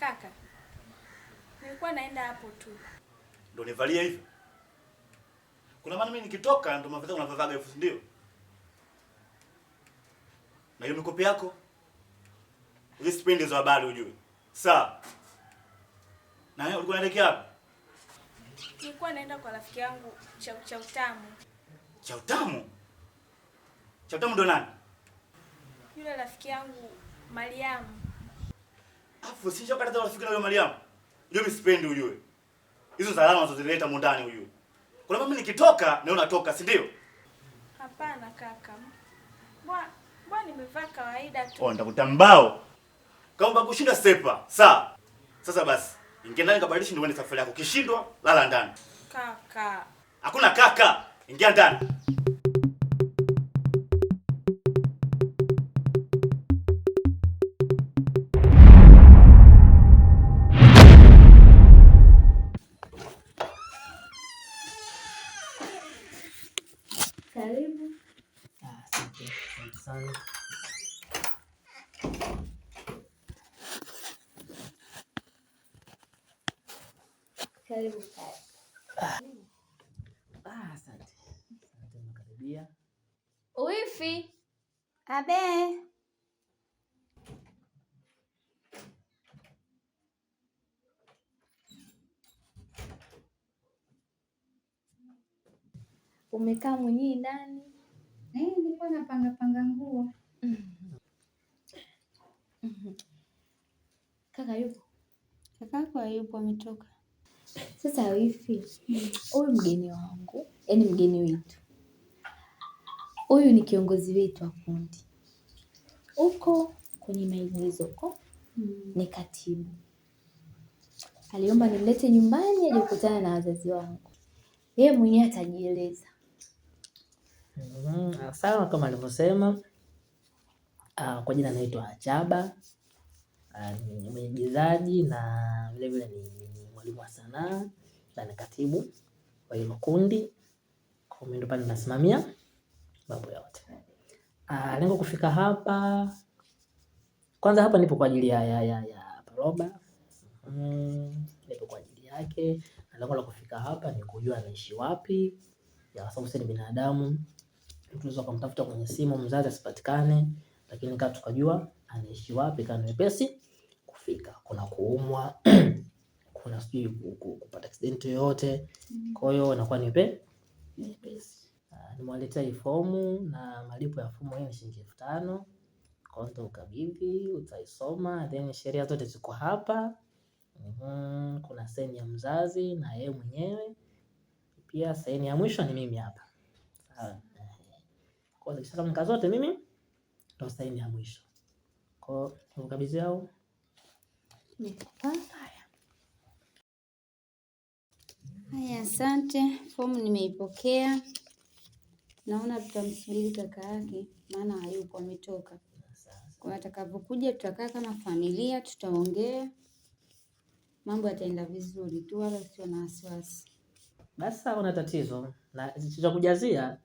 Kaka, nilikuwa naenda hapo tu. Ndio nivalia hivi. Kuna maana mimi nikitoka ndio mavazi yangu navavaga hivyo, ndio? Na hiyo mikopi yako? Usipende hizo habari ujue. Sawa. Na wewe ulikuwa unaelekea wapi? Nilikuwa naenda kwa rafiki yangu cha utamu. Cha utamu? Cha utamu ndo nani? Yule rafiki yangu Mariam. Afu si shaka hata rafiki na yule Mariam. Ndio mimi sipendi ujue. Hizo salama unazozileta mundani ujue. Kuna mimi nikitoka na unatoka, si ndio? Hapana kaka. Bwana nimevaa kawaida tu. Oh, nitakutambao. Kama kushinda sepa. Sawa. Sasa basi, ingia ndani kabadilisha ndio uende safari yako. Kishindwa lala ndani. Kaka. Hakuna kaka. Ingia ndani. Karibu. Asante sana. Karibu. Asante. Nakaribia. Wifi. Abe. Umekaa mwenyewe ndani? Nilikuwa napanga nguo. Kaka yupo? Kakako hayupo, ametoka. Sasa wifi, huyu mgeni wangu, yaani mgeni wetu. Huyu ni kiongozi wetu wa kundi. Uko kwenye maigizo huko. Ni katibu. Aliomba nimlete nyumbani aje kukutana na wazazi wangu. Yeye mwenyewe atajieleza. Sawa kama alivyosema. Kwa jina naitwa Achaba. Ni mwigizaji na vile vile ni mwalimu wa sanaa na ni katibu wa hilo kundi. Kwa mimi ndo pale nasimamia mambo yote. Lengo kufika hapa. Kwanza hapa nipo kwa ajili ya Paroba. Nipo kwa ajili yake. Na lengo la kufika hapa ni kujua anaishi wapi. Ya sababu sisi ni binadamu. Tunaweza kumtafuta kwenye simu mzazi asipatikane, lakini kama tukajua anaishi wapi kana wepesi kufika. Kuna kuumwa, kuna sijui kupata accident yoyote. Kwa hiyo inakuwa ni nyepesi. Nimewaletea hii fomu na malipo ya fomu hii ni shilingi 5,000. Kwanza ukabidhi, utaisoma, then sheria zote ziko hapa. Kuna saini ya mzazi na yeye mwenyewe. Pia saini ya mwisho ni mimi hapa. Sawa. Kwa hiyo sasa mkazo zote mimi ndo saini ya mwisho. Kwa hiyo kabisa yao. Haya, asante. Fomu nimeipokea. Naona tutamsubiri kaka yake maana hayupo, ametoka. Kwa atakapokuja tutakaa kama familia, tutaongea. Mambo yataenda vizuri tu, wala sio na wasiwasi. Basi hauna tatizo. Na tutakujazia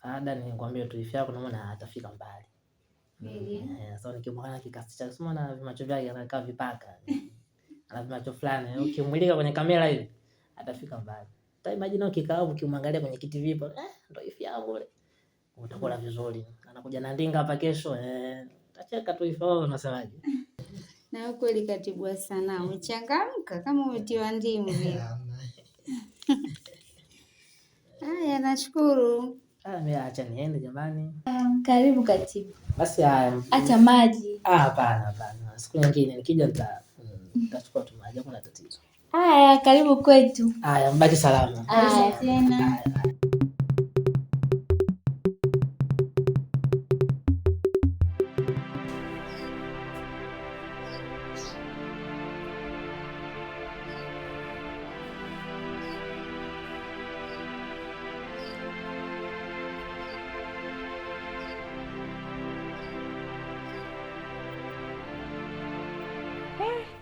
ada, nikwambie tu ifi yako naona atafika mbali. Sasa nikimwona kikasi cha sema na macho yake anakaa vipaka. Ana macho fulani. Ukimulika kwenye kamera hivi atafika mbali. Hata imagine ukikaa ukimwangalia kwenye kiti vipo, ndio ifi yangu ile. Utakuwa vizuri. Anakuja na ndinga hapa kesho, utacheka tu ifi wao, unasemaje? Na kweli katibu sana, umechangamka kama umetiwa ndimu vile. Haya, nashukuru. Mimi acha niende jamani. Karibu katibu. Basi haya. Acha maji. Hapana. Siku nyingine nikija nitachukua tu maji, hakuna tatizo. Haya, karibu kwetu. Haya, mbaki salama. Haya tena.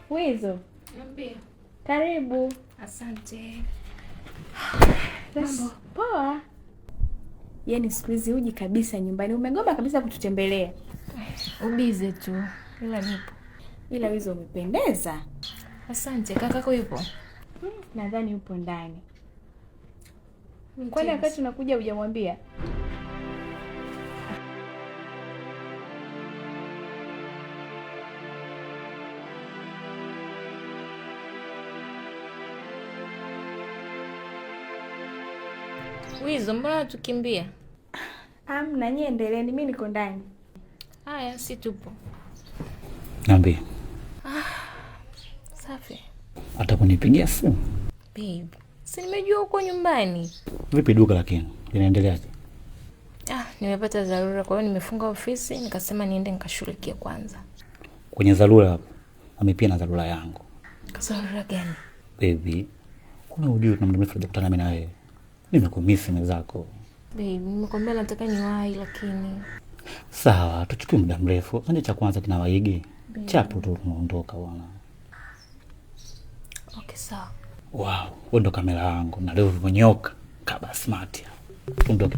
Wizo. Niambie. Karibu. Asante. Mambo poa. Yaani siku hizi huji kabisa nyumbani. Umegoma kabisa kututembelea. Ubize tu. Ila nipo. Ila Wizo umependeza. Asante. Kakako yupo? Nadhani yupo ndani. Kwani wakati unakuja hujamwambia? Wizo, mbona tukimbia? Na nyie endeleeni, mimi niko ndani. Haya, si tupo. Niambie. Safi. Atakunipigia simu? Babe, si nimejua uko nyumbani. Vipi duka lakini? Linaendeleaje? Nimepata dharura, kwa hiyo nimefunga ofisi, nikasema niende nikashughulikie kwanza. Kwenye dharura hapo, amepia na dharura yangu. Dharura gani? Baby, kuna ujue kuna muda mrefu tutakutana mimi na wewe. Nimekumisi mwenzako. Babe, nimekwambia nataka niwahi lakini. Sawa, tuchukue muda mrefu. Kwanza cha kwanza kinawaige. Chapo tu tunaondoka bwana. Okay, sawa. Wow, wewe ndo kamera yangu na leo ulivyonyoka kaba smart. Tuondoke.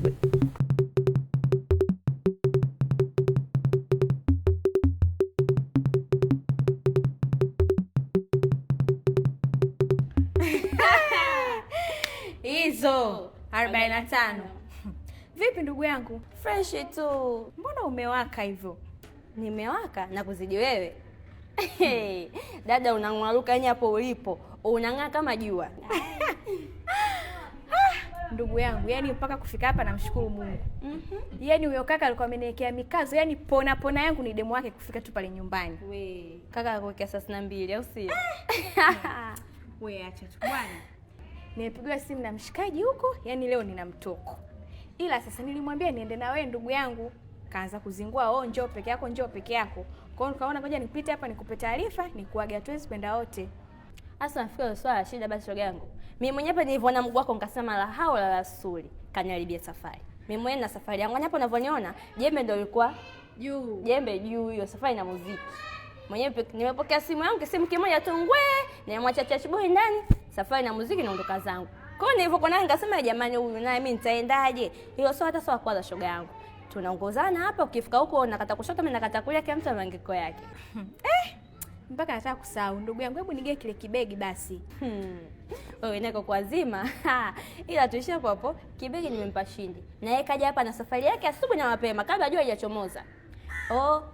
Hizo 45. Vipi ndugu yangu? Fresh tu. Mbona umewaka hivyo? Nimewaka na kuzidi wewe. Dada unang'aruka yani hapo ulipo. Unang'aa kama jua. Ndugu yangu, yani mpaka kufika hapa namshukuru Mungu. Yaani huyo kaka alikuwa ameniwekea mikazo, yani pona yangu ni demo wake kufika tu pale nyumbani. We, kaka akuwekea 32 au sio? We acha tu bwana. Nimepigiwa simu na mshikaji huko, yani leo nina mtoko. Ila sasa nilimwambia niende na wewe ndugu yangu. Kaanza kuzingua, njoo peke yako, njoo peke yako. Kwa hiyo nikaona ngoja nipite hapa nikupe taarifa, nikuage hatuwezi kwenda wote. Asa nafikiri swala shida basi shoga yangu. Mimi mwenyewe hapa nilivyoona mguu wako nikasema la haula la suli. Kaniharibia safari. Mimi mwenyewe na safari yangu hapo unavyoniona, jembe ndio ilikuwa juu. Jembe juu hiyo safari na muziki. Mwenyewe nimepokea simu yangu, simu kimoja tu ngwe, nimemwacha chachiboi ndani, safari na muziki naondoka zangu. Kwa hiyo nilivyokuwa naye nikasema jamani huyu naye mimi nitaendaje? Hiyo sio hata sawa kwanza shoga yangu. Tunaongozana hapa ukifika huko nakata kushoto mimi nakata kulia kila mtu ana mangeko yake. Mpaka nataka kusahau ndugu yangu, hebu nigee kile kibegi basi. Wewe niko kwa zima. Ila tuishie hapo. Kibegi nimempa Shindi. Na yeye kaja hapa na safari yake asubuhi na mapema kabla jua haijachomoza.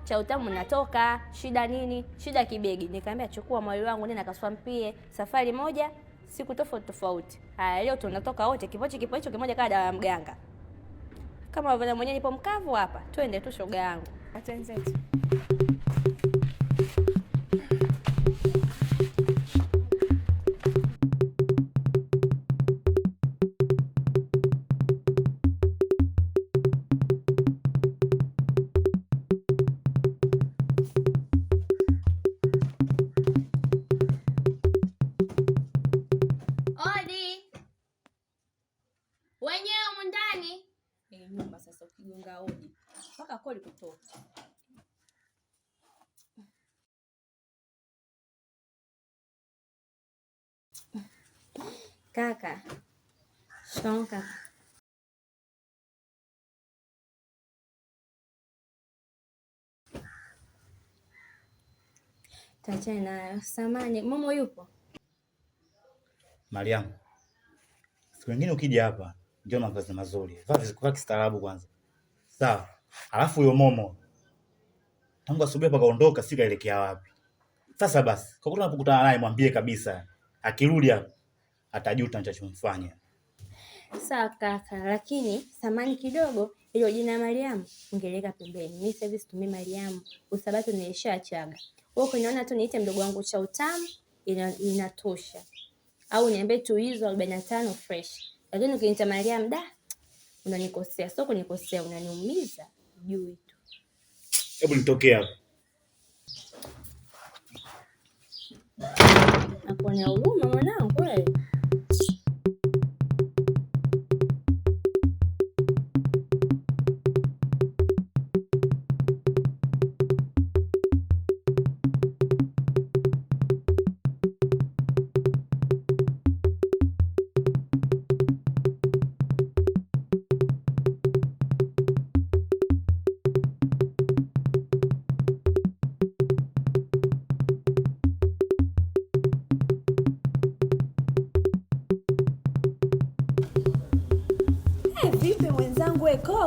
Cha utamu natoka, shida nini? Shida kibegi. Nikamwambia chukua mwali wangu nenda kaswampie safari moja siku tofauti. Leo tunatoka wote kipo hicho kimoja kama dawa ya mganga. Kama vile mwenyewe nipo mkavu hapa, twende tu shoga yangu. Atenze. Wenyewe humu ndani. Nyumba sasa ukigonga hodi. Mpaka kodi kutoka. Kaka. Shonka. Tachana samani. Momo yupo? Mariam. Siku nyingine ukija hapa ndio mavazi mazuri. Vaa kistaarabu kwanza. Sawa. Alafu huyo Momo tangu asubuhi mpaka kaondoka sikaelekea wapi. Sasa basi, kwa kuwa unapokutana naye mwambie kabisa akirudi hapa atajuta nitachomfanya. Sawa kaka, lakini samani kidogo ile jina Mariam ungeleka pembeni. Mimi sasa hivi situmii Mariam, usabato nilishachaga. Wewe ukiniona tu niite mdogo wangu cha utamu inatosha. Au niambie tu hizo 45 fresh. Lakini ukiniita Mariam unanikosea. Sio kunikosea, unaniumiza juu tu. Hebu nitokee hapa. Nakuonea huruma mwanangu wewe.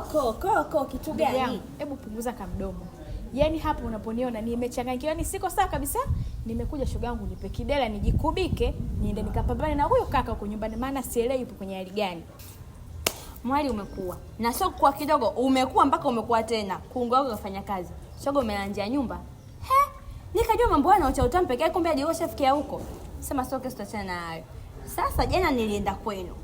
Koko kitu gani? Hebu punguza kamdomo. Yaani hapo unaponiona nimechanganyikiwa, yani siko sawa kabisa. Nimekuja shoga yangu nipe kidela nijikubike, niende nikapambane na huyo kaka huko nyumbani, maana sielewi yupo kwenye hali gani. Mwali umekuwa. Na sio kwa kidogo, umekuwa mpaka umekuwa tena. Kuunga wako kufanya kazi. Shoga umeanzia nyumba. Nikajua mambo yana cha utamu pekee, kumbe hadi ushafikia huko. Sema sio kesho tutachana na hayo. Sasa jana nilienda kwenu.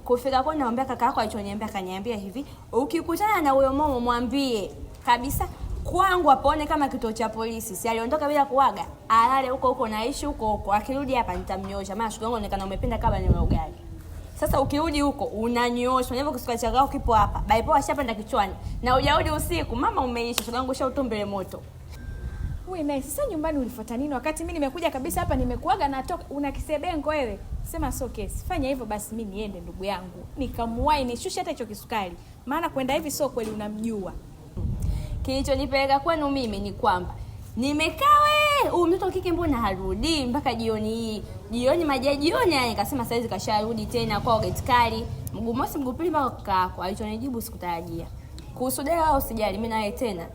Kufika kwenu naambia kaka yako alichoniambia, kaniambia hivi, ukikutana na huyo momo mwambie kabisa kwangu apone kama kituo cha polisi. Si aliondoka bila kuaga. Alale huko naishi huko. Akirudi hapa nitamnyoosha. Maana shoga yangu onekana umependa kama ni ugali. Sasa ukirudi huko unanyoosha. Unaweza kusuka chagao kipo hapa. Baipo ashapanda kichwani. Na ujarudi usiku, mama umeisha. Shoga yangu shautombele moto. Wewe naye sasa nyumbani ulifuata nini wakati mimi nimekuja kabisa hapa nimekuaga natoka una kisebengo wewe? Sema so kesi. Fanya hivyo basi mimi niende ndugu yangu. Nikamuwai nishushe hata hicho kisukari. Maana kwenda hivi sio kweli unamjua. Kilichonipeleka kwenu mimi ni kwamba nimekaa huyu mtoto kike mbona harudi mpaka jioni hii. Jioni jioni yani nikasema saizi kasharudi tena kwa geti kali. Mguu mosi mguu pili mpaka kaka. Alichonijibu sikutarajia. Kuhusu dela wao usijali mimi naye tena.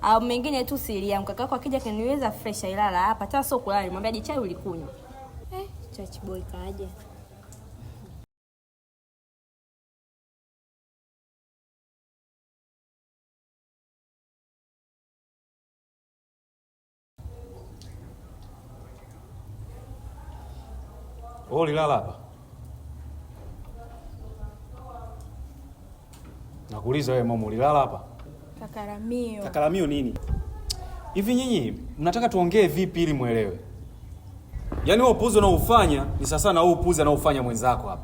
Au mengine tu siri yangu kaka yako akija kaniweza fresh ilala hapa. Hata sio kulala nimwambia je chai ulikunywa. Church boy kaje. Ulilala hapa? Nakuuliza wewe mama, ulilala hapa? Kakaramio. Kakaramio nini? Hivi nyinyi mnataka tuongee vipi ili muelewe? Yaani wewe upuzi unaofanya ni sasa na wewe upuzi unaofanya mwenzako hapa.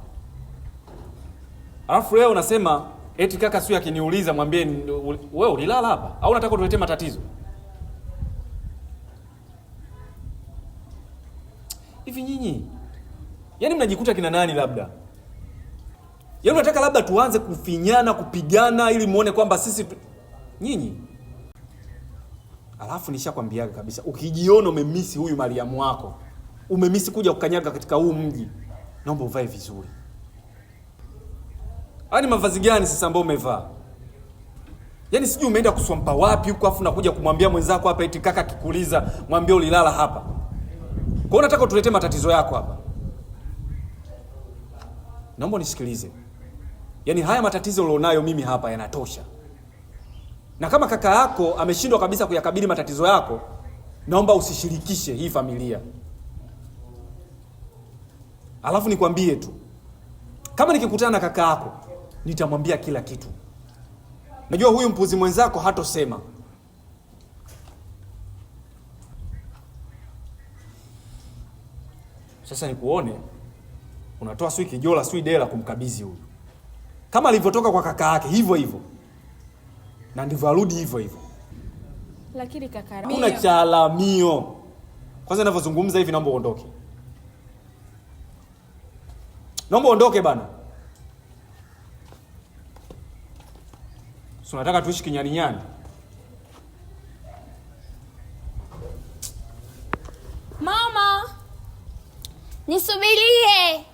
Alafu leo unasema eti kaka sio akiniuliza mwambie wewe ulilala hapa au unataka tuletee matatizo? Hivi nyinyi yaani mnajikuta kina nani labda? Yaani unataka labda tuanze kufinyana, kupigana ili muone kwamba sisi nyinyi. Alafu nishakwambiaga kabisa ukijiona umemisi huyu Mariamu wako, umemisi kuja kukanyaga katika huu mji, naomba uvae vizuri. Yaani mavazi gani sasa ambao umevaa? Yaani sijui umeenda kuswampa wapi huko afu nakuja kumwambia mwenzako hapa eti kaka kikuuliza mwambie ulilala hapa. Kwa hiyo nataka tuletee matatizo yako hapa. Naomba nisikilize. Yaani haya matatizo ulionayo mimi hapa yanatosha. Na kama kaka yako ameshindwa kabisa kuyakabili matatizo yako, naomba usishirikishe hii familia. Alafu nikwambie tu, kama nikikutana na kaka yako, nitamwambia kila kitu. Najua huyu mpuzi mwenzako hatosema. Sasa nikuone unatoa sui kijola sui dela kumkabidhi huyu. Kama alivyotoka kwa kaka yake hivyo hivyo. Na ndivyo arudi hivyo hivyo. Lakini kakaramio. Kuna chalamio. Kwanza ninavyozungumza hivi naomba uondoke. Naomba uondoke bana. Si unataka tuishi kinyani nyani? Mama! Nisubirie.